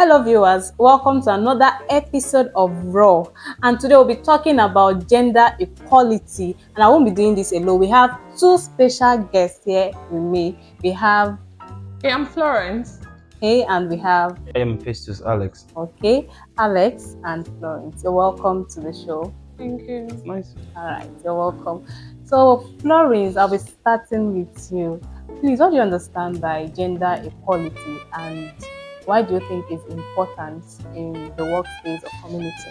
Hello viewers, welcome to another episode of Raw, and today we'll be talking about gender equality, and I won't be doing this alone. We have two special guests here with me. We have Hey, I'm Florence. Hey and we have I am Festus Alex. okay, Alex and Florence. You're welcome to the show. Thank you. Nice. Alright, you're welcome. So Florence, I'll be starting with you. Please, what do you understand by gender equality and why do you think it's important in the workplace or community?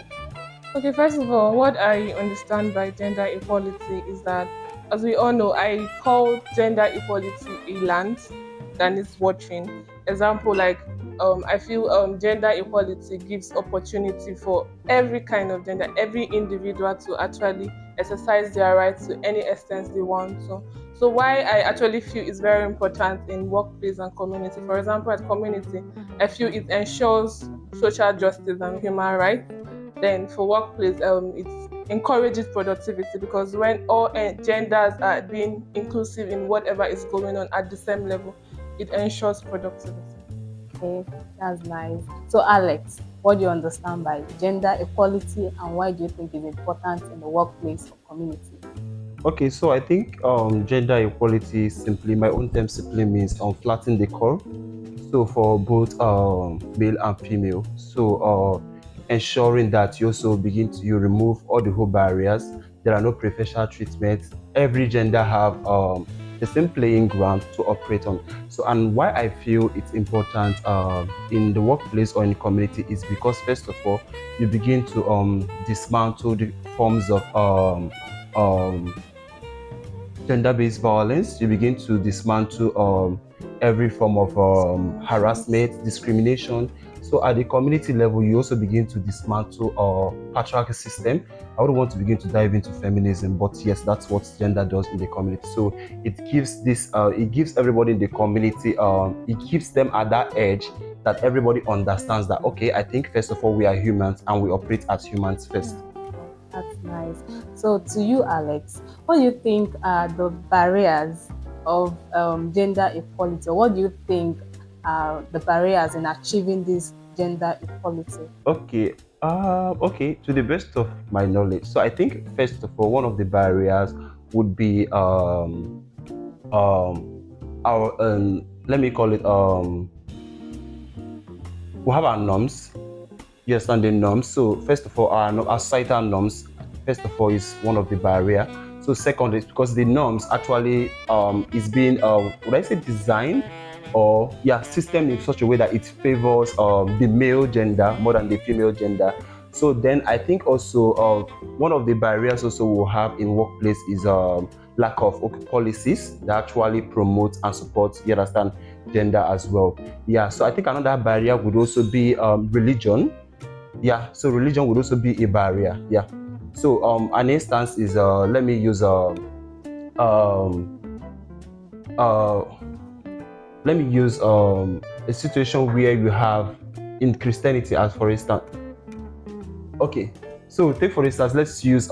Okay, first of all, what I understand by gender equality is that, as we all know, I call gender equality a lens than it's watching. Example, like I feel gender equality gives opportunity for every kind of gender, every individual to actually exercise their rights to any extent they want to. So why I actually feel it's very important in workplace and community. For example, at community, I feel it ensures social justice and human rights. Then for workplace, it encourages productivity because when all genders are being inclusive in whatever is going on at the same level, it ensures productivity. Okay, that's nice. So Alex, what do you understand by gender equality and why do you think it's important in the workplace or community? Okay, so I think gender equality simply, my own term simply means flatten the curve. So for both male and female. So ensuring that you also you remove all the whole barriers. There are no preferential treatments. Every gender have the same playing ground to operate on. So and why I feel it's important in the workplace or in the community is because first of all, you begin to dismantle the forms of um, gender-based violence. You begin to dismantle every form of harassment, discrimination. So at the community level, you also begin to dismantle patriarchal system. I wouldn't want to begin to dive into feminism, but yes, that's what gender does in the community. So it gives everybody in the community, it gives them at that edge that everybody understands that, okay, I think first of all, we are humans and we operate as humans first. That's nice. So to you, Alex, what do you think are the barriers of gender equality? Or what do you think are the barriers in achieving this gender equality? Okay, to the best of my knowledge. So I think first of all, one of the barriers would be our let me call it we have our norms. You understand the norms. So first of all, our societal norms, first of all, is one of the barrier. So second is because the norms actually is being would I say designed or yeah system in such a way that it favors the male gender more than the female gender. So then I think also one of the barriers also we'll have in workplace is lack of policies that actually promote and support, you understand, gender as well. Yeah, so I think another barrier would also be religion. Yeah, so religion would also be a barrier. Yeah, so an instance is let me use um uh let me use a situation where you have in Christianity, as for instance. Okay, so take for instance, let's use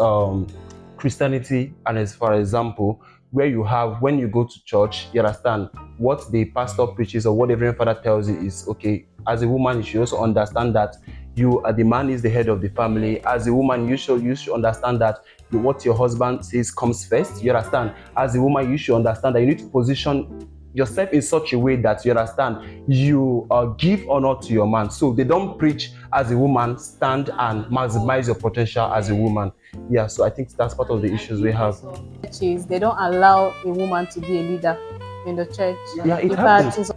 Christianity and as for example, where you have when you go to church, you understand what the pastor preaches or what the Reverend Father tells you is okay. As a woman, you should also understand that the man is the head of the family. As a woman, you should understand that what your husband says comes first. You understand. As a woman, you should understand that you need to position yourself in such a way that you understand you give honor to your man. So they don't preach as a woman, stand and maximize your potential as a woman. Yeah, so I think that's part of the issues we have. Churches, they don't allow a woman to be a leader in the church. Yeah, it In fact, happens.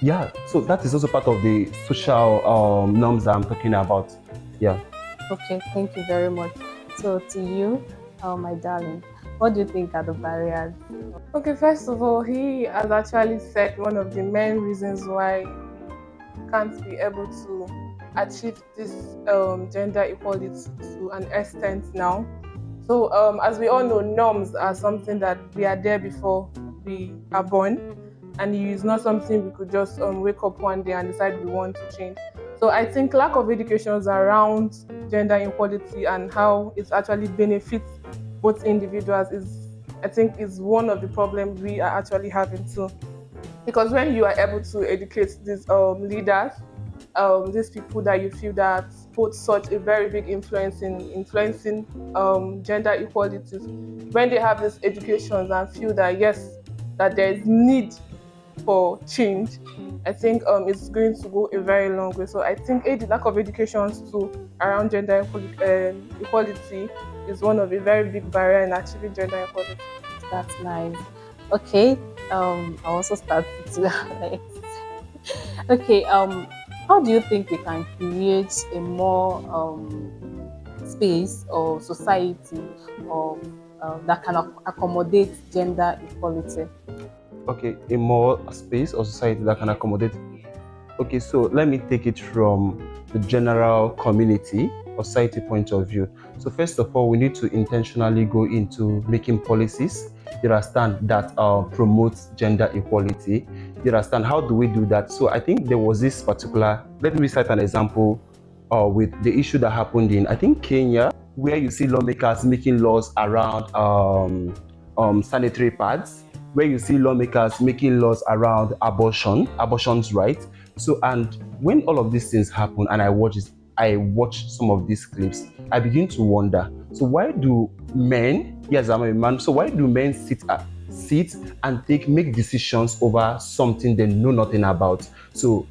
Yeah, so that is also part of the social norms that I'm talking about. Yeah. okay, thank you very much. So to you, my darling, what do you think are the barriers? Okay, first of all, he has actually said one of the main reasons why we can't be able to achieve this gender equality to an extent now. So, as we all know, norms are something that we are there before we are born, and it's not something we could just wake up one day and decide we want to change. So, I think lack of education around gender equality and how it actually benefits both individuals is, I think, is one of the problems we are actually having too. because when you are able to educate these leaders, these people that you feel that put such a very big influence in influencing gender equalities, when they have these educations and feel that yes, that there is need for change, I think it's going to go a very long way. So I think the lack of educations too around equality is one of a very big barrier in achieving gender equality. That's nice. Okay. I also start to Alex. Okay. How do you think we can create a more space or society of that can accommodate gender equality? Okay, a more space or society that can accommodate. Okay, so let me take it from the general community or society point of view. So first of all, we need to intentionally go into making policies, you understand, that promotes gender equality. You understand, how do we do that? So I think there was this particular, let me cite an example with the issue that happened in, I think, Kenya, where you see lawmakers making laws around sanitary pads, where you see lawmakers making laws around abortion's right. So, and when all of these things happen, and I watch some of these clips, I begin to wonder. So, why do men? Yes, I'm a man. So, why do men sit and make decisions over something they know nothing about? So,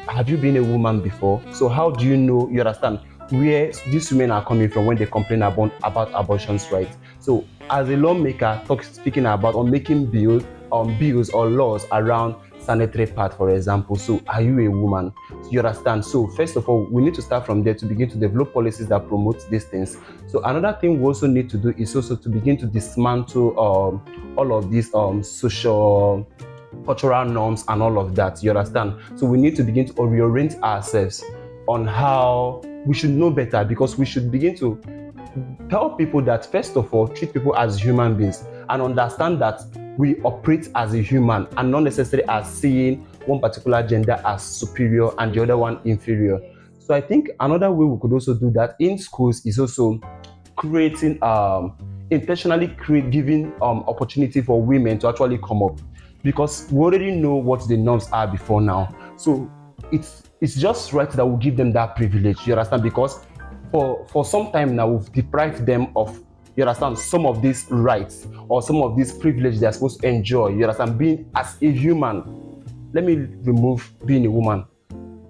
have you been a woman before? So how do you know, you understand, where these women are coming from when they complain about abortion's rights? So as a lawmaker speaking about or making bills or laws around sanitary pad, for example, so are you a woman? You understand? So first of all, we need to start from there to begin to develop policies that promote these things. So another thing we also need to do is also to begin to dismantle all of these social cultural norms and all of that. You understand? So we need to begin to reorient ourselves on how we should know better, because we should begin to tell people that first of all, treat people as human beings and understand that we operate as a human and not necessarily as seeing one particular gender as superior and the other one inferior. So I think another way we could also do that in schools is also creating intentionally giving opportunity for women to actually come up, because we already know what the norms are before now. So it's just right that we give them that privilege. You understand? Because for some time now we've deprived them of, you understand, some of these rights or some of these privileges they're supposed to enjoy. You understand? Being as a human. Let me remove being a woman.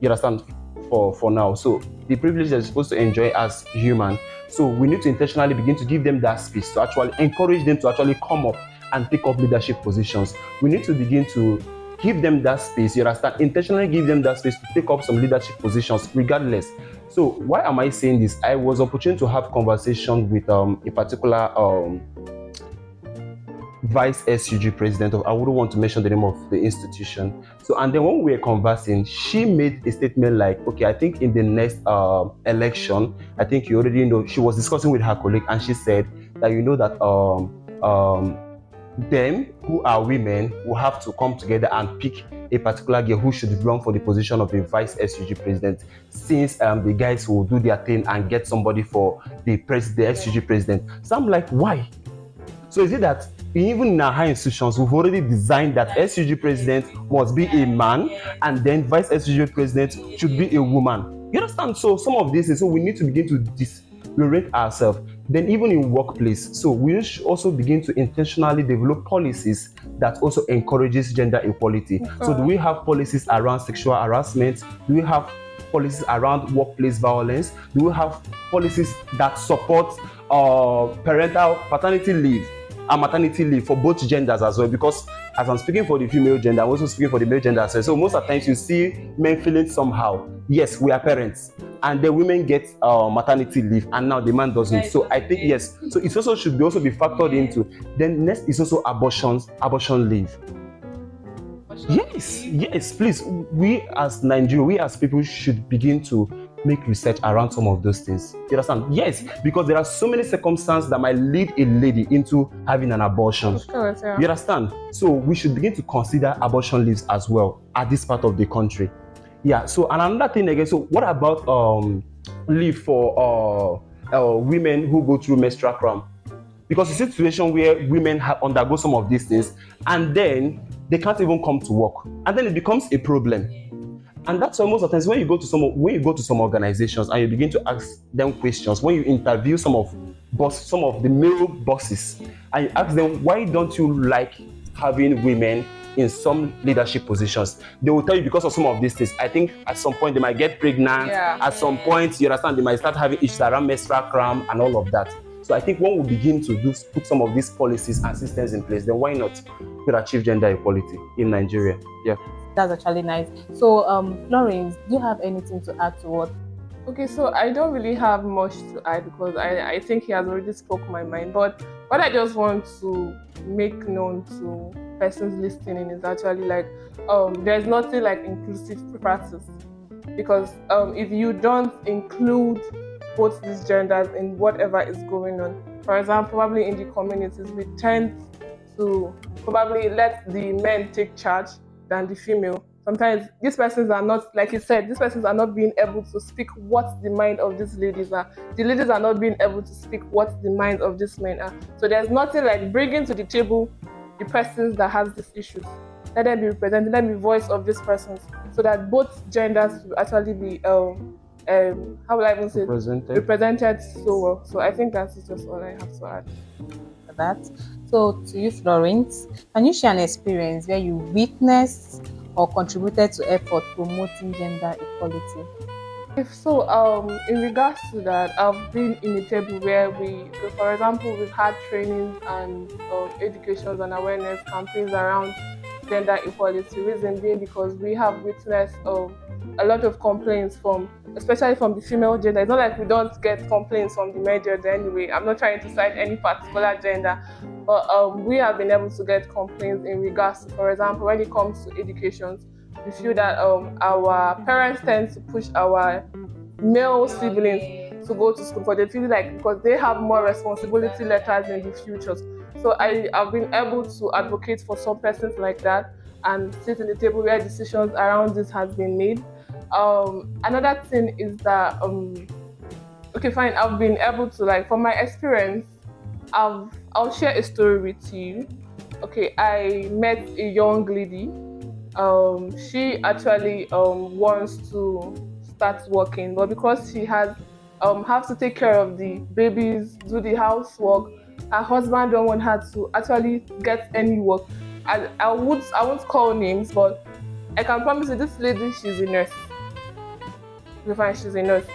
You understand? For now. So the privilege they're supposed to enjoy as human. So we need to intentionally begin to give them that space to actually encourage them to actually come up and take up leadership positions. We need to begin to give them that space, you understand, intentionally give them that space to take up some leadership positions regardless. So why am I saying this? I was opportune to have conversation with a particular vice SUG president of, I wouldn't want to mention the name of the institution. So, and then when we were conversing, she made a statement like, okay, I think in the next election, I think you already know, she was discussing with her colleague and she said that, you know, that them who are women will have to come together and pick a particular girl who should run for the position of a vice SUG president, since the guys will do their thing and get somebody for the SUG president. So I'm like, why? So is it that even in our high institutions, we've already designed that SUG president must be a man and then vice SUG president should be a woman? You understand? So some of this is, so we need to begin to disorient ourselves. Then even in workplace, so we should also begin to intentionally develop policies that also encourages gender equality. So do we have policies around sexual harassment? Do we have policies around workplace violence? Do we have policies that support paternity leave and maternity leave for both genders as well? Because as I'm speaking for the female gender, I'm also speaking for the male gender as well. So most of the times you see men feeling somehow, yes, we are parents, and the women get maternity leave, and now the man doesn't. So I think yes. So it also should also be factored into. Then next is also abortion leave. Yes, please. We as Nigeria, we as people should begin to make research around some of those things. You understand? Yes, because there are so many circumstances that might lead a lady into having an abortion. Course, yeah. You understand? So we should begin to consider abortion leaves as well at this part of the country. Yeah. So and another thing again. So what about leave for women who go through menstrual cramp? Because it's a situation where women undergo some of these things, and then they can't even come to work, and then it becomes a problem. And that's why most of the times when you go to some organizations and you begin to ask them questions, when you interview some of the male bosses, and you ask them, why don't you like having women in some leadership positions, they will tell you because of some of these things. I think at some point they might get pregnant. Yeah. At some point, you understand, they might start having issues around menstrual cramp and all of that. So I think when we begin to put some of these policies and systems in place, then why not could achieve gender equality in Nigeria? Yeah. That's actually nice. So, Florence, do you have anything to add to what? Okay, so I don't really have much to add because I think he has already spoke my mind. But what I just want to make known to persons listening is actually like there's nothing like inclusive practice, because if you don't include both these genders in whatever is going on, for example, probably in the communities, we tend to probably let the men take charge than the female. Sometimes these persons are not, like you said, these persons are not being able to speak what the mind of these ladies are. The ladies are not being able to speak what the minds of these men are. So there's nothing like bringing to the table the persons that has these issues. Let them be represented, let them be voice of these persons, so that both genders will actually be how will I even say represented so well. So I think that's just all I have to add. For that. So to you, Florence, can you share an experience where you witnessed or contributed to effort promoting gender equality? If so, in regards to that, I've been in a table where for example, we've had trainings and education and awareness campaigns around gender equality. Reason being because we have witnessed a lot of complaints especially from the female gender. It's not like we don't get complaints from the male gender anyway. I'm not trying to cite any particular gender, but we have been able to get complaints in regards to, for example, when it comes to education, we feel that our parents tend to push our male siblings to go to school because they feel like because they have more responsibility letters in the future. So I have been able to advocate for some persons like that and sit in the table where decisions around this has been made. Another thing is that okay, fine, I've been able to, like, from my experience, I'll share a story with you. Okay, I met a young lady. She actually wants to start working, but because she has to take care of the babies, do the housework, her husband don't want her to actually get any work. I won't call names, but I can promise you this lady, she's a nurse. She's a nurse.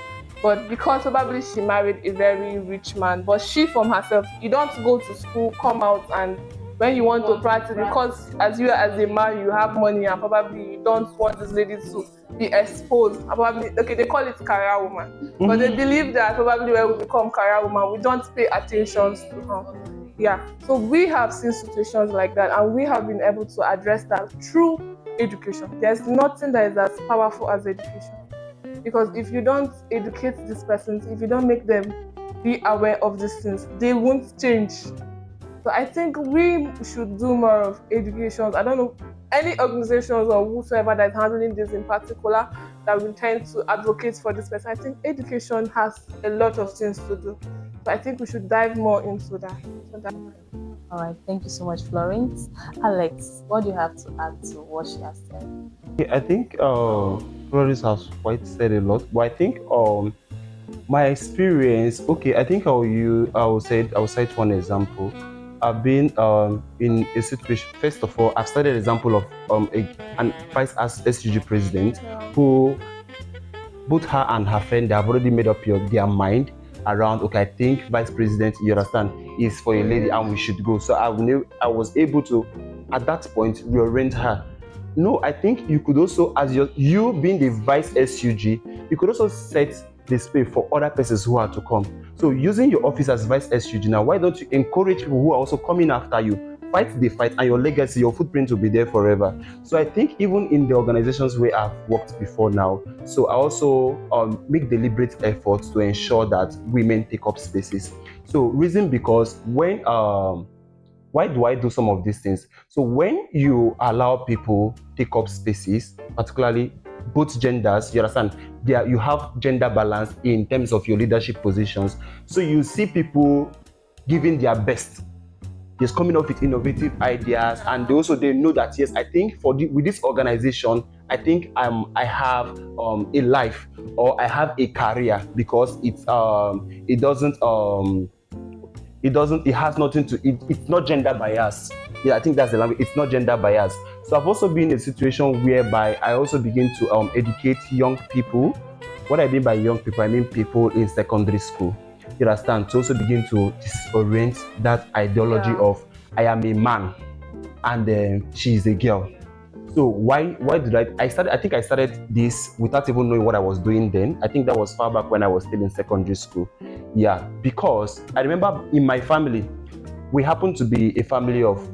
But because probably she married a very rich man, but she from herself, you don't go to school, come out, and when you want to practice, because as a man, you have money and probably you don't want this lady to be exposed. And probably, okay, they call it career woman, but they believe that probably when we become career woman, we don't pay attention to her. Yeah, so we have seen situations like that, and we have been able to address that through education. There's nothing that is as powerful as education. Because if you don't educate these persons, if you don't make them be aware of these things, they won't change. So I think we should do more of education. I don't know, any organizations or whosoever that is handling this in particular that will tend to advocate for this person. I think education has a lot of things to do. So I think we should dive more into that. All right, thank you so much, Florence. Alex, what do you have to add to what she has said? I think Florence has quite said a lot, but I think my experience. Okay, I think I will cite one example. I've been in a situation. First of all, I've started an example of an vice SUG president who both her and her friend, they have already made up their mind around, okay, I think vice president, you understand, is for a lady and we should go. So I was able to, at that point, reorient her. No, I think you could also, as you being the vice SUG, you could also set the space for other persons who are to come. So using your office as vice SUG now, why don't you encourage people who are also coming after you? Fight the fight, and your legacy, your footprint will be there forever. So I think even in the organizations where I've worked before now, so I also make deliberate efforts to ensure that women take up spaces. So reason because when why do I do some of these things? So when you allow people take up spaces, particularly both genders, you understand, you have gender balance in terms of your leadership positions. So you see people giving their best. he's coming up with innovative ideas, and they know that yes, I think with this organization, I think I have a life, or I have a career, because it has nothing to it's not gender bias. Yeah, I think that's the language. It's not gender bias. So I've also been in a situation whereby I also begin to educate young people. What I mean by young people, I mean people in secondary school. You understand? To also begin to disorient that ideology of I am a man and she is a girl. So why did I started? I think I started this without even knowing what I was doing then. I think that was far back when I was still in secondary school. Yeah, because I remember in my family, we happened to be a family of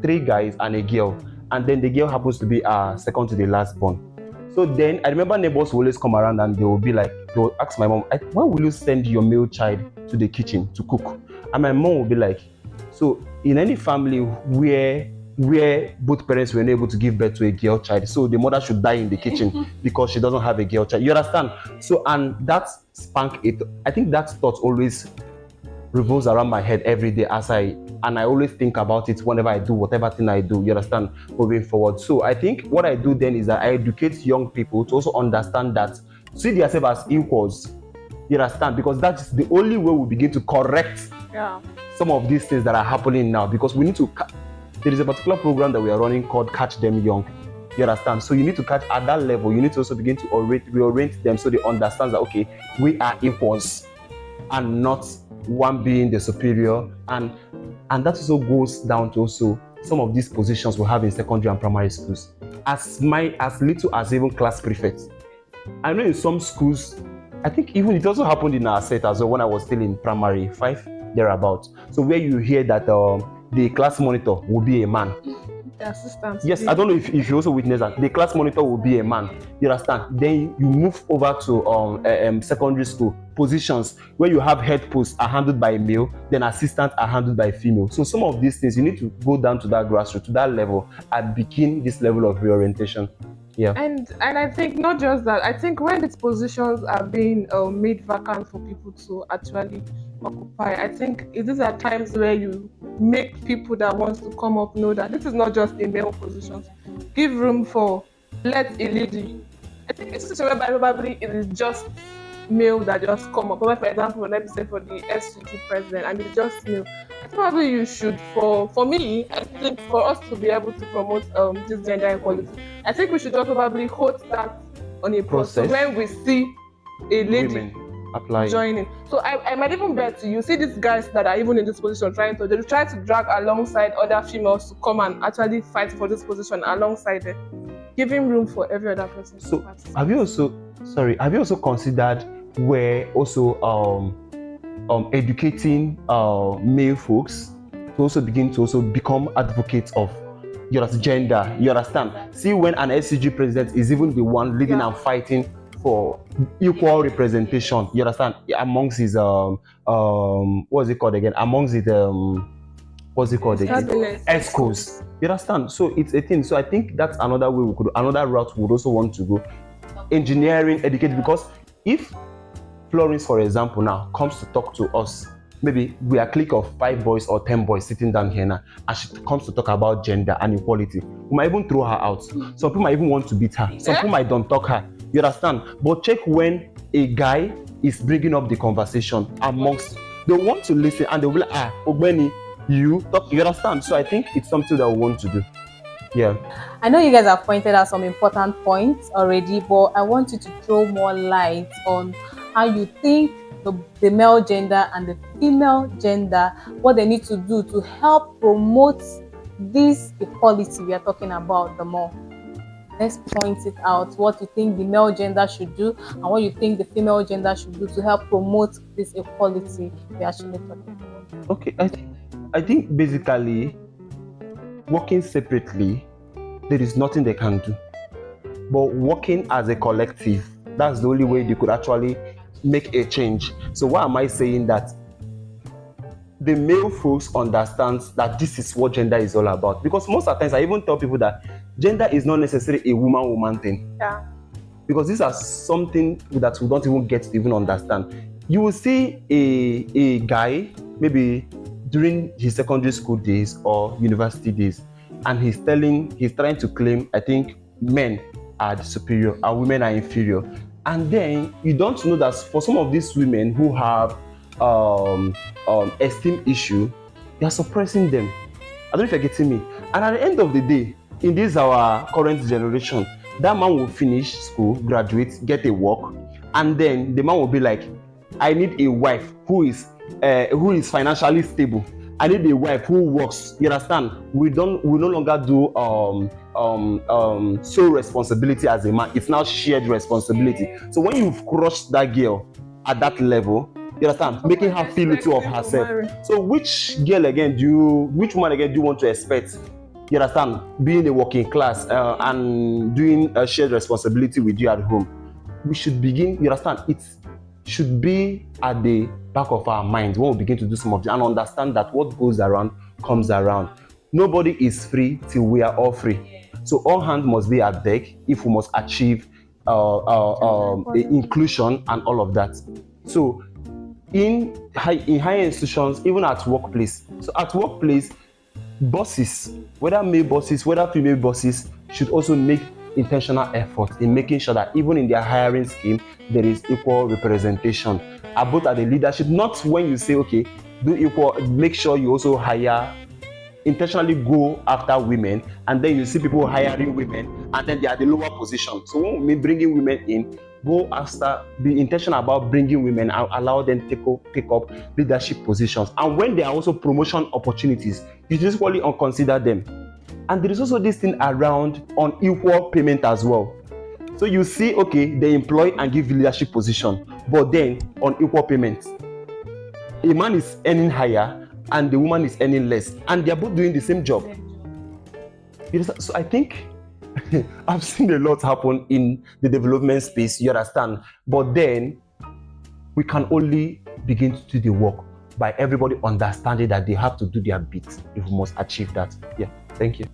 3 guys and a girl, and then the girl happens to be second to the last born. So then I remember neighbors will always come around and they will be like, they will ask my mom, when will you send your male child to the kitchen to cook? And my mom will be like, so in any family where both parents were unable to give birth to a girl child, so the mother should die in the kitchen because she doesn't have a girl child. You understand? So, and that spank it. I think that thought always revolves around my head every day and I always think about it whenever I do whatever thing I do. You understand? Moving forward. So I think what I do then is that I educate young people to also understand that see themselves as equals. You understand? Because that's the only way we begin to correct some of these things that are happening now. Because we need to. There is a particular program that we are running called Catch Them Young. You understand? So you need to catch at that level. You need to also begin to reorient them so they understand that okay, we are equals and not one being the superior, and that also goes down to also some of these positions we have in secondary and primary schools. As little as even class prefects. I know in some schools, I think even it also happened in our set as well when I was still in primary 5 thereabout. So where you hear that the class monitor will be a man. The assistant. Yes, I don't know if you also witness that. The class monitor will be a man. You understand? Then you move over to secondary school positions where you have head posts are handled by a male, then assistants are handled by a female. So some of these things you need to go down to that grassroots, to that level, and begin this level of reorientation. Yeah. And I think not just that. I think when these positions are being made vacant for people to actually occupy, I think these are times where you make people that wants to come up know that this is not just a male position. Give room for let a lady. I think it's whereby probably it is just male that just come up. For example, let me say for the SUG president, and it's just male. I think probably you should, for me, I think for us to be able to promote this gender equality, I think we should just probably hold that on a process when we see a lady joining. So I might even bet you see these guys that are even in this position try to drag alongside other females to come and actually fight for this position alongside them, giving room for every other person. So have you also considered where also educating male folks to also begin to also become advocates of gender? You understand? See, when an SCG president is even the one leading and fighting for equal representation, you understand, amongst his what's it called again? Amongst his ESCOs. You understand? So it's a thing. So I think that's another way another route we would also want to go. Engineering, educate, because if Florence, for example, now comes to talk to us, maybe we are a clique of 5 boys or 10 boys sitting down here now, and she comes to talk about gender and equality, we might even throw her out. Some people might even want to beat her. Some people might don't talk her. You understand? But check when a guy is bringing up the conversation amongst, they want to listen and they'll be like, Ogbeni, you talk. You understand? So I think it's something that we want to do. Yeah. I know you guys have pointed out some important points already, but I want you to throw more light on how you think the male gender and the female gender, what they need to do to help promote this equality we are talking about the more. Let's point it out, what you think the male gender should do and what you think the female gender should do to help promote this equality we're actually talking about. Okay, I think basically working separately, there is nothing they can do. But working as a collective, that's the only way they could actually make a change. So why am I saying that? The male folks understand that this is what gender is all about. Because most of the times I even tell people that gender is not necessarily a woman thing. Yeah. Because these are something that we don't even get to even understand. You will see a guy maybe during his secondary school days or university days, and he's trying to claim, I think men are the superior and women are inferior. And then you don't know that for some of these women who have um, esteem issue, they are suppressing them. I don't know if you're getting me. And at the end of the day, in this our current generation, that man will finish school, graduate, get a work, and then the man will be like, I need a wife who is financially stable. I need a wife who works. You understand? We no longer do sole responsibility as a man. It's now shared responsibility. So when you've crushed that girl at that level, you understand, making her feel little of herself. So which woman again do you want to expect? You understand, being a working class and doing a shared responsibility with you at home. We should begin, you understand, it should be at the back of our minds when we begin to do some of it and understand that what goes around comes around. Nobody is free till we are all free. So all hands must be at deck if we must achieve inclusion and all of that. So in higher institutions, even at workplace. So at workplace, bosses, whether male bosses, whether female bosses, should also make intentional effort in making sure that even in their hiring scheme, there is equal representation. Both at the leadership, not when you say, okay, do equal, make sure you also hire, intentionally go after women, and then you see people hiring women, and then they are the lower position. So when we bringing women in, go after, be intentional about bringing women and allow them to pick up leadership positions. And when there are also promotion opportunities, you just usually consider them. And there is also this thing around unequal payment as well. So you see, okay, they employ and give leadership position, but then unequal payment. A man is earning higher and the woman is earning less, and they are both doing the same job. So I think I've seen a lot happen in the development space, you understand? But then we can only begin to do the work by everybody understanding that they have to do their bit if we must achieve that. Yeah, thank you.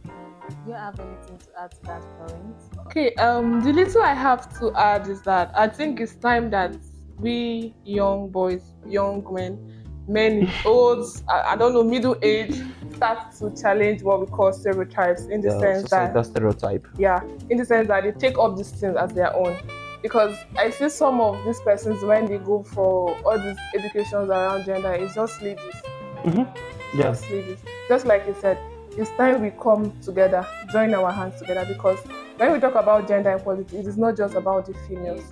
Do you have anything to add to that, Florence? Okay, the little I have to add is that I think it's time that we young boys, young men old, I don't know, middle age, start to challenge what we call stereotypes in the sense that stereotype. Yeah, in the sense that they take up these things as their own. Because I see some of these persons when they go for all these educations around gender, it's just ladies. Mm-hmm. Yeah. Just ladies. Just like you said, it's time we come together, join our hands together, because when we talk about gender equality, it is not just about the females.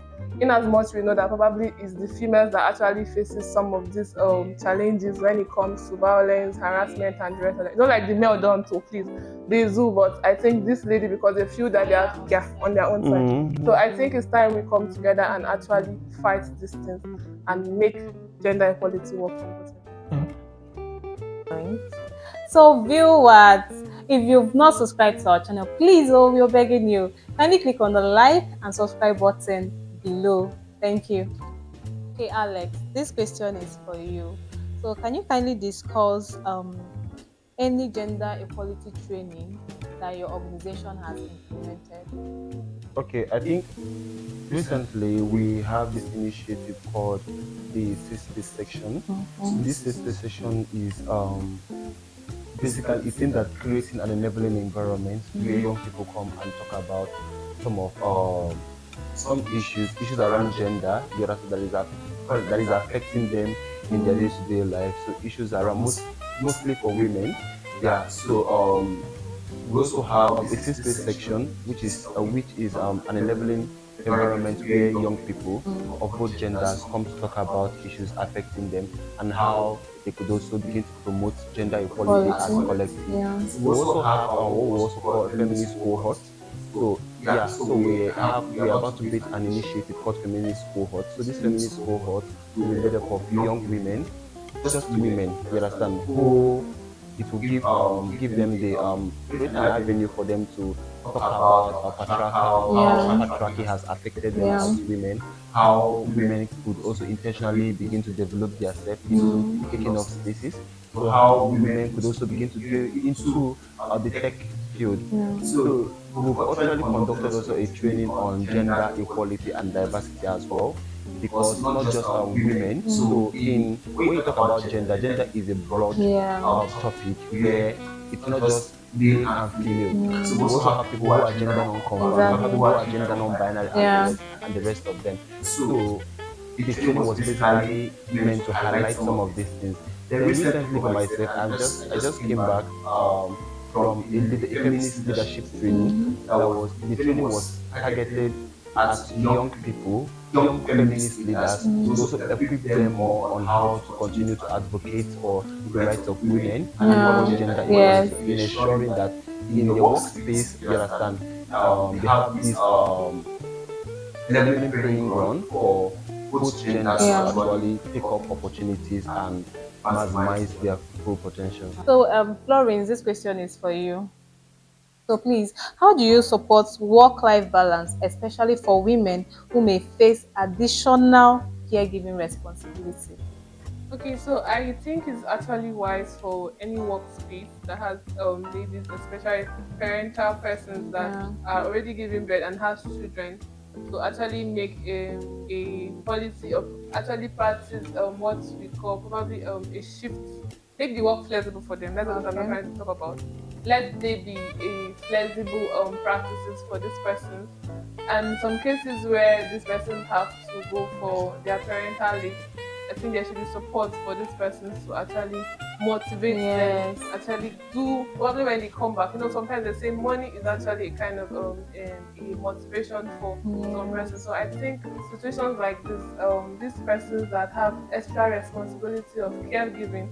In as much we know that probably it's the females that actually faces some of these challenges when it comes to violence, harassment, and the rest of it. It's not like the male don't, so please, they do, but I think this lady, because they feel that they are on their own side. Mm-hmm. So I think it's time we come together and actually fight these things and make gender equality work. So viewers, if you've not subscribed to our channel, please, we're begging you, kindly click on the like and subscribe button below. Thank you. Okay, Alex, this question is for you. So can you kindly discuss any gender equality training that your organization has implemented? Okay, I think recently we have this initiative called the Safe section. Mm-hmm. This Safe section is basically it's aimed at creating an enabling environment where young people come and talk about some issues around gender that is affecting them in their day-to-day life. So issues around mostly for women. Yeah. So we also have the Safe section, which is an enabling environment where young people of both genders come to talk about issues affecting them and how they could also begin to promote gender equality as a collective. Yeah. We also have what we also call feminist cohort. So we are about to build an initiative called feminist cohort. So this feminist cohort will be made up of young women, just women, you understand, who it will give them the create an avenue for them to talk about how patriarchy has affected them as women, how women could also intentionally begin to develop themselves into taking up spaces, so how women could also begin to go into the tech field. So we've actually conducted also a training on gender equality and diversity as well. because not just women. So in when you talk about gender, gender is a broad Yeah. topic where it's not just male and female. So we also have people who are gender non-conform, we have people who are gender non-binary, Yeah. and the rest of them. So the training was basically meant to highlight some of these things. Then recently for myself, I just came back from a feminist leadership training. That was the training was targeted at young people, young feminist leaders, to also equip them more on how to continue to advocate for the rights of women and encourage gender Yes. equality in ensuring that in their workspace, you understand, they have this leveling playing ground for both genders to Yeah. actually pick up opportunities and maximize their full potential. So, Florence, this question is for you. So, please, how do you support work-life balance, especially for women who may face additional caregiving responsibility? Okay, so I think it's actually wise for any workspace that has ladies, especially parental persons that Yeah. are already giving birth and has children, to actually make a policy of actually practice what we call probably a shift. Make the work flexible for them. That's what I'm not Okay. trying to talk about. Let there be a flexible practices for these persons. And some cases where these persons have to go for their parental leave, I think there should be support for these persons to actually motivate them, Yes. actually do probably when they come back. You know, sometimes they say money is actually a kind of a motivation for some persons. Yes. So I think situations like this, these persons that have extra responsibility of caregiving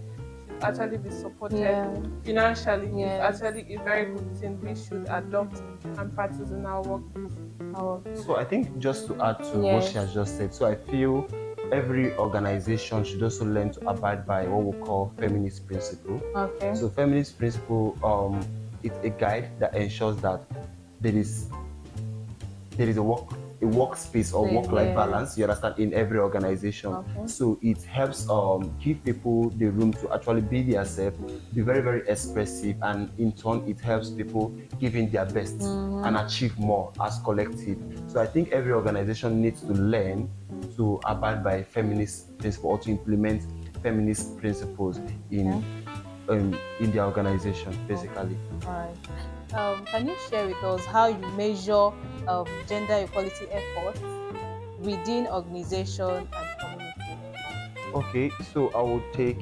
should actually be supported Yeah. financially. It's Yes. actually a very good thing we should adopt and practice in our workplace. Oh, So I think just to add to what she yes. has just said, so I feel every organization should also learn to abide by what we call feminist principle. Okay. So feminist principle, it's a guide that ensures that there is a workspace or Yes. work-life balance, you understand, in every organization. Okay. So it helps give people the room to actually be themselves, be very very expressive, and in turn it helps people giving their best and achieve more as collective. So I think every organization needs to learn to abide by feminist principle or to implement feminist principles Okay. in their organization basically. All right. Can you share with us how you measure gender equality efforts within organization and community? Okay, so I will take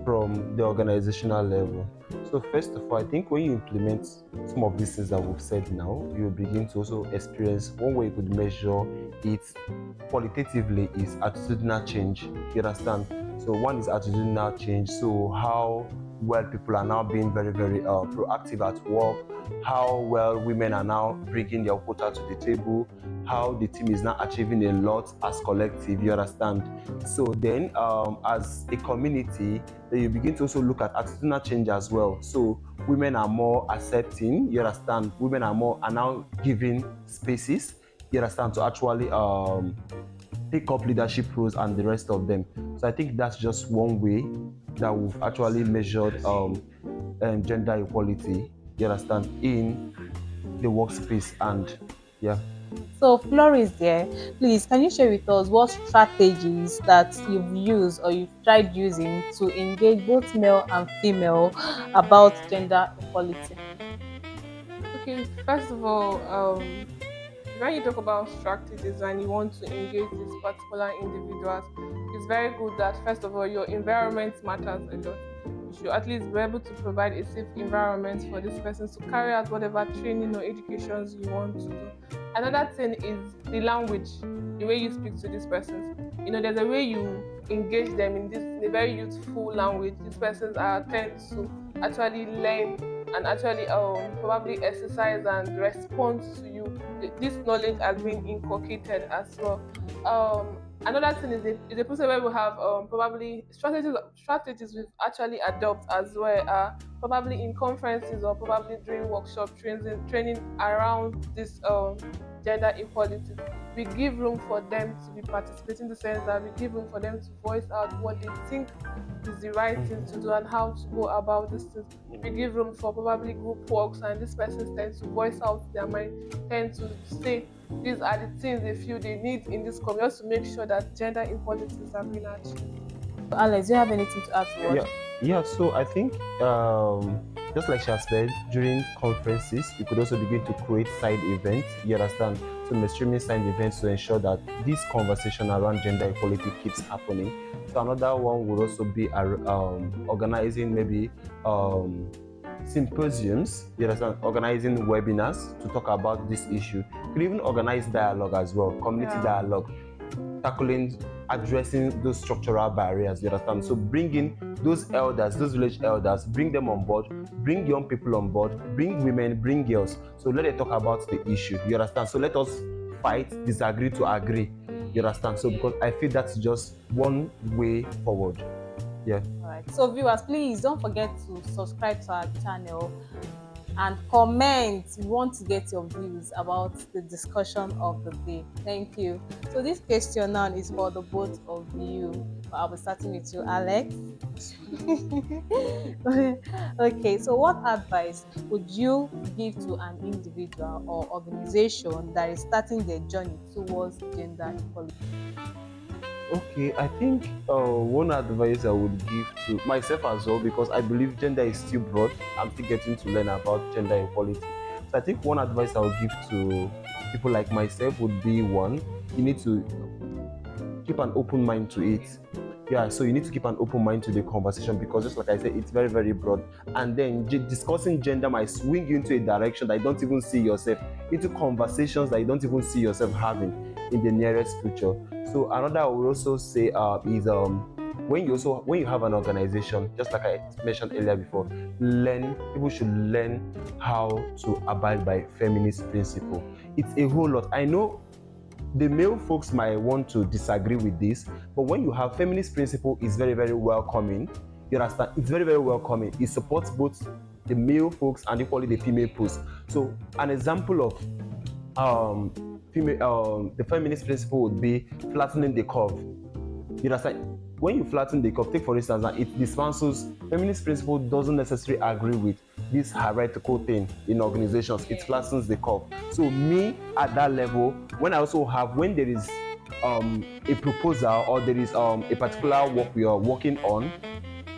from the organizational level. So first of all, I think when you implement some of these things that we've said now, you begin to also experience one way you could measure it qualitatively is attitudinal change. You understand? So one is attitudinal change. So how well people are now being very, very proactive at work, how well women are now bringing their quota to the table, how the team is now achieving a lot as collective. You understand? So then, as a community, then you begin to also look at attitudinal change as well. So women are more accepting. You understand? Women are now giving spaces. You understand, to actually take up leadership roles and the rest of them. So I think that's just one way that we've actually measured gender equality. You understand, in the workspace, and yeah. So, Floris, there, please, can you share with us what strategies that you've used or you've tried using to engage both male and female about gender equality? Okay, first of all, when you talk about strategies and you want to engage these particular individuals, it's very good that first of all your environment matters a lot. You should at least be able to provide a safe environment for these persons to carry out whatever training or educations you want to do. Another thing is the language, the way you speak to these persons. You know, there's a way you engage them in this in a very youthful language. These persons are tend to actually learn and actually probably exercise and respond to you. This knowledge has been inculcated as well. Another thing is a process where we have probably strategies we actually adopt as well, probably in conferences or probably during workshop training around this gender equality, we give room for them to be participating in the sense that we give room for them to voice out what they think is the right thing to do and how to go about this thing. We give room for probably group works, and this person tends to voice out their mind, tend to say these are the things they feel they need in this community, just to make sure that gender equalities are being achieved. Alex, do you have anything to add to what? Yeah, so I think just like she has said, during conferences, you could also begin to create side events, you understand? So mainstreaming side events to ensure that this conversation around gender equality keeps happening. So another one would also be organizing maybe symposiums, you understand, organizing webinars to talk about this issue. You could even organize dialogue as well, community dialogue, tackling, addressing those structural barriers, you understand? So bringing those elders, those village elders, bring them on board, bring young people on board, bring women, bring girls. So let them talk about the issue, you understand? So let us fight, disagree to agree, you understand? So because I feel that's just one way forward. Yeah. All right. So viewers, please don't forget to subscribe to our channel and comment. We want to get your views about the discussion of the day. Thank you. So this question now is for the both of you. I'll be starting with you, Alex. Okay, so what advice would you give to an individual or organization that is starting their journey towards gender equality? Okay, I think one advice I would give to myself as well, because I believe gender is still broad. I'm still getting to learn about gender equality. So I think one advice I would give to people like myself would be, one, you need to keep an open mind to it. Yeah, so you need to keep an open mind to the conversation, because just like I said, it's very, very broad. And then discussing gender might swing you into a direction that you don't even see yourself, into conversations that you don't even see yourself having in the nearest future. So another I would also say is when you have an organization, just like I mentioned earlier before, people should learn how to abide by feminist principle. It's a whole lot. I know the male folks might want to disagree with this, but when you have feminist principle, is very, very welcoming. You understand? It's very, very welcoming. It supports both the male folks and equally the female folks. So an example of the feminist principle would be flattening the curve. You understand? When you flatten the curve, take for instance, that it dismantles, feminist principle doesn't necessarily agree with this hierarchical thing in organizations. It flattens the curve. So me at that level, when there is a proposal, or there is a particular work we are working on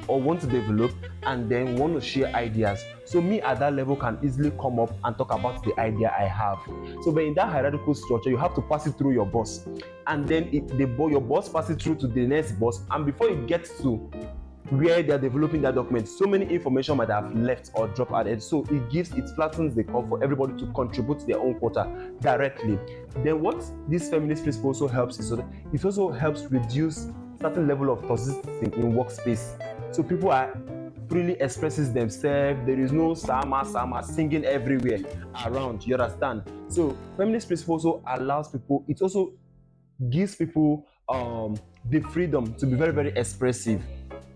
or want to develop, and then want to share ideas, so me at that level can easily come up and talk about the idea I have. So but in that hierarchical structure, you have to pass it through your boss, and then your boss passes it through to the next boss, and before it gets to where they are developing that document, so many information might have left or dropped at it. So it flattens the curve for everybody to contribute their own quota directly. Then what this feminist principle also helps is that it also helps reduce certain level of toxicity in workspace. So people are freely expresses themselves. There is no sama singing everywhere around. You understand? So feminist principle also allows people. It also gives people the freedom to be very, very expressive.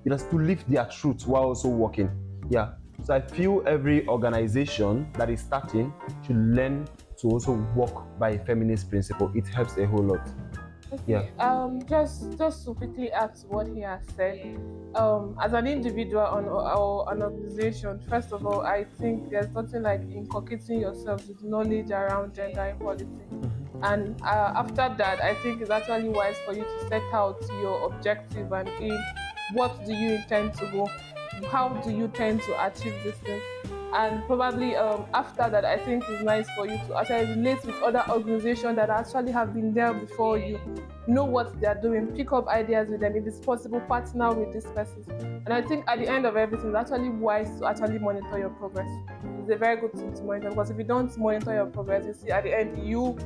It has to live their truth while also working. Yeah. So I feel every organization that is starting should learn to also work by feminist principle. It helps a whole lot. Okay. Yeah. Just to quickly add to what he has said, as an individual or an organization, first of all, I think there's nothing like inculcating yourself with knowledge around gender equality. And after that, I think it's actually wise for you to set out your objective and aim. What do you intend to go? How do you tend to achieve this thing? And probably after that, I think it's nice for you to actually relate with other organizations that actually have been there before you, know what they're doing, pick up ideas with them. If it's possible, partner with this person. And I think at the end of everything, it's actually wise to actually monitor your progress. It's a very good thing to monitor, because if you don't monitor your progress, you see at the end, you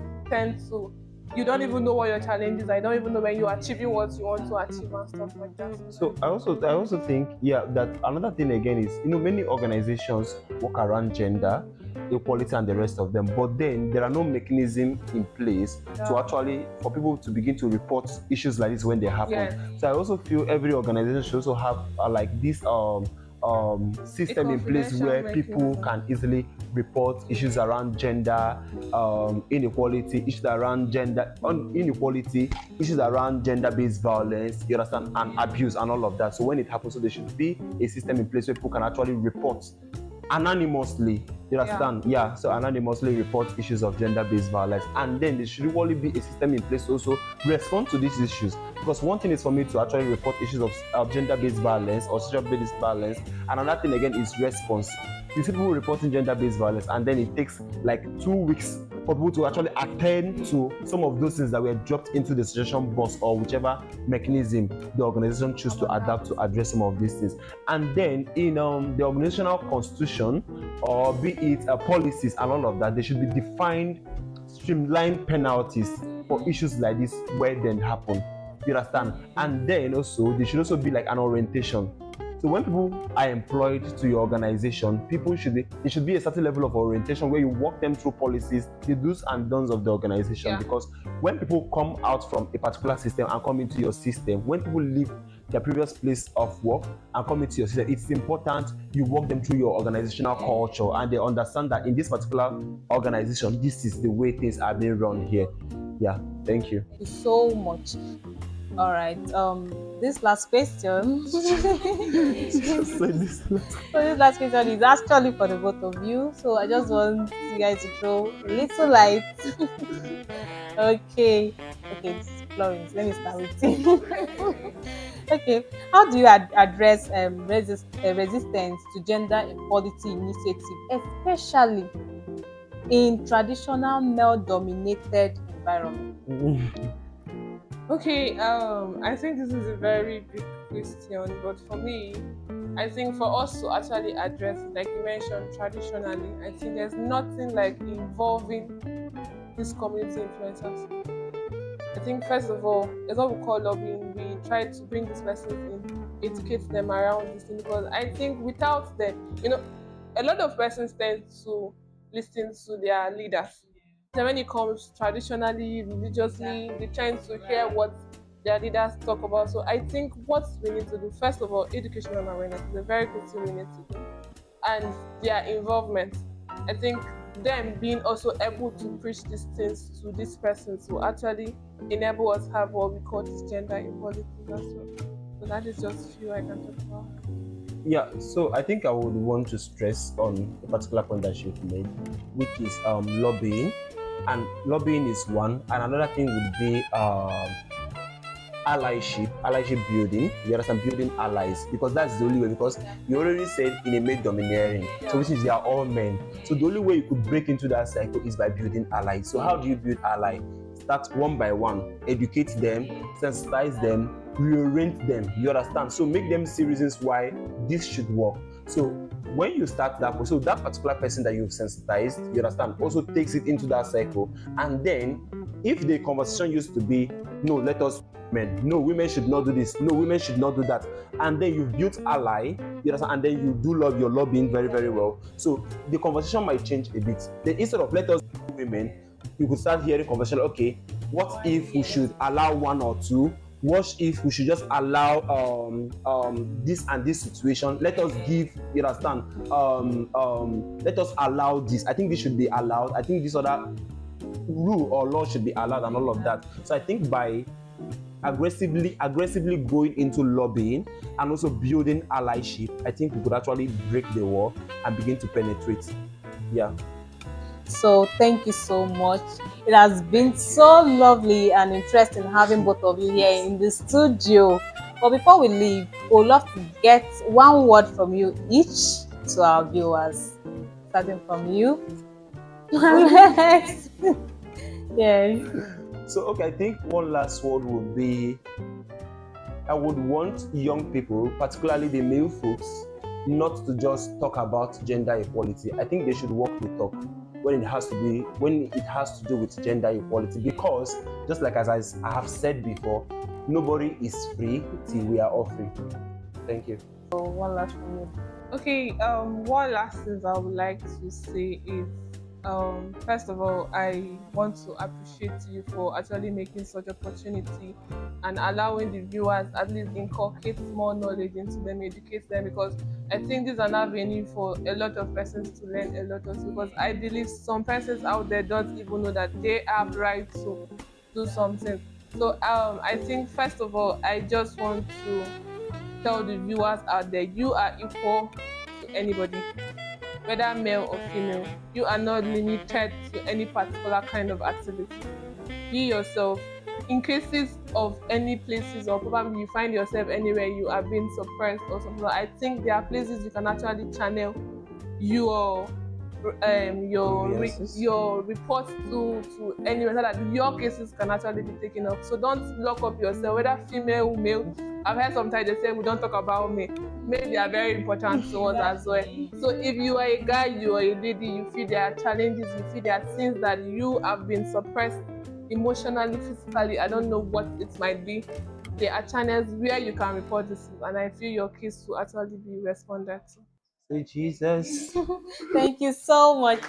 don't even know what your challenges are. You don't even know when you're achieving what you want to achieve and stuff like that. So I also think, that another thing again is, many organizations work around gender equality and the rest of them, but then there are no mechanism in place to actually for people to begin to report issues like this when they happen. So I also feel every organization should also have like this A system in place confidential where people mechanism. can easily report issues around gender inequality, issues around gender inequality, issues around gender-based violence, you understand, and abuse and all of that. So when it happens, so there should be a system in place where people can actually report anonymously, you Yeah. understand, yeah, so anonymously report issues of gender-based violence, and then there should really be a system in place to also respond to these issues. Because one thing is for me to actually report issues of gender-based violence or sexual-based violence, and another thing again is response. You see people reporting gender-based violence, and then it takes like 2 weeks for people to actually attend to some of those things that were dropped into the suggestion box or whichever mechanism the organization choose to adapt to address some of these things. And then in the organizational constitution, or be it policies and all of that, there should be defined streamlined penalties for issues like this where then happen, you understand. And then also there should also be like an orientation. So when people are employed to your organization, there should be a certain level of orientation where you walk them through policies, the do's and don'ts of the organization. Yeah. Because when people come out from a particular system and come into your system, when people leave their previous place of work and come into your system, it's important you walk them through your organizational culture and they understand that in this particular organization, this is the way things are being run here. Yeah, thank you. Thank you so much. All right. This last question. So this So this last question is actually for the both of you. So I just want you guys to throw a little light. Okay. Okay, Florence, let me start with you. Okay. How do you address resistance to gender equality initiative, especially in traditional male-dominated environment? Okay, I think this is a very big question, but for me, I think for us to actually address it, like you mentioned, traditionally, I think there's nothing like involving these community influencers. I think first of all, it's what we call lobbying. We try to bring these persons in, educate them around this thing, because I think without them, a lot of persons tend to listen to their leaders. Then when it comes traditionally, religiously, they tend to hear what their leaders talk about. So I think what we need to do, first of all, education and awareness is a very good thing we need to do. And their involvement. I think them being also able to preach these things to these persons will actually enable us have what we call this gender equality as well. So that is just a few I can talk about. Yeah, so I think I would want to stress on a particular point that you've made, which is lobbying. And lobbying is one, and another thing would be allyship building. You understand, building allies, because that's the only way. Because you already said in a male domineering, so which is they are all men. So the only way you could break into that cycle is by building allies. So how do you build ally? Start one by one, educate them, sensitize them, reorient them. You understand? So make them see reasons why this should work. So when you start that, so that particular person that you've sensitized, you understand, also takes it into that cycle. And then if the conversation used to be, no, let us men, no, women should not do this, no, women should not do that, and then you've built ally, you understand, and then you do love your lobbying very, very well. So the conversation might change a bit. Then instead of let us women, you could start hearing conversation, okay, what if we should allow one or two? What if we should just allow this and this situation? Let us give, you understand, let us allow this. I think this should be allowed. I think this other rule or law should be allowed and all of that. So I think by aggressively going into lobbying and also building allyship, I think we could actually break the wall and begin to penetrate. Yeah. So thank you so much. It has been so lovely and interesting having both of you here in the studio. But before we leave, we'd love to get one word from you each to our viewers. Starting from you. Alex. Yes. So okay, I think one last word would be, I would want young people, particularly the male folks, not to just talk about gender equality. I think they should walk the talk when it has to do with gender equality, because just like as I have said before, nobody is free till we are all free. Thank you. So one last from you. Okay, one last thing I would like to say is First of all, I want to appreciate you for actually making such opportunity and allowing the viewers at least inculcate more knowledge into them, educate them, because I think this is an avenue for a lot of persons to learn a lot of, because I believe some persons out there don't even know that they have right to do something. So I think first of all, I just want to tell the viewers out there, you are equal to anybody, whether male or female. You are not limited to any particular kind of activity. You yourself, in cases of any places or probably you find yourself anywhere you are being suppressed or something, I think there are places you can actually channel your Grievances. your reports to anyone so that your cases can actually be taken up. So don't lock up yourself, whether female, male. I've heard sometimes they say we don't talk about men. Men, they are very important to us as well. So if you are a guy, you are a lady, you feel there are challenges, you feel there are things that you have been suppressed emotionally, physically, I don't know what it might be. There are channels where you can report this, and I feel your case will actually be responded to. Say Jesus. Thank you so much.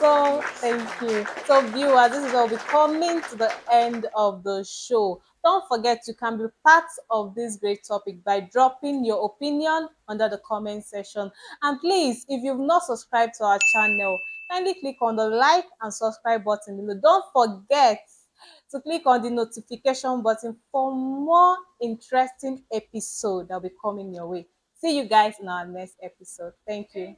So, thank you. So, viewers, this is all we coming to the end of the show. Don't forget you can be part of this great topic by dropping your opinion under the comment section. And please, if you've not subscribed to our channel, kindly click on the like and subscribe button below. Don't forget to click on the notification button for more interesting episode that will be coming your way. See you guys in our next episode. Thank you.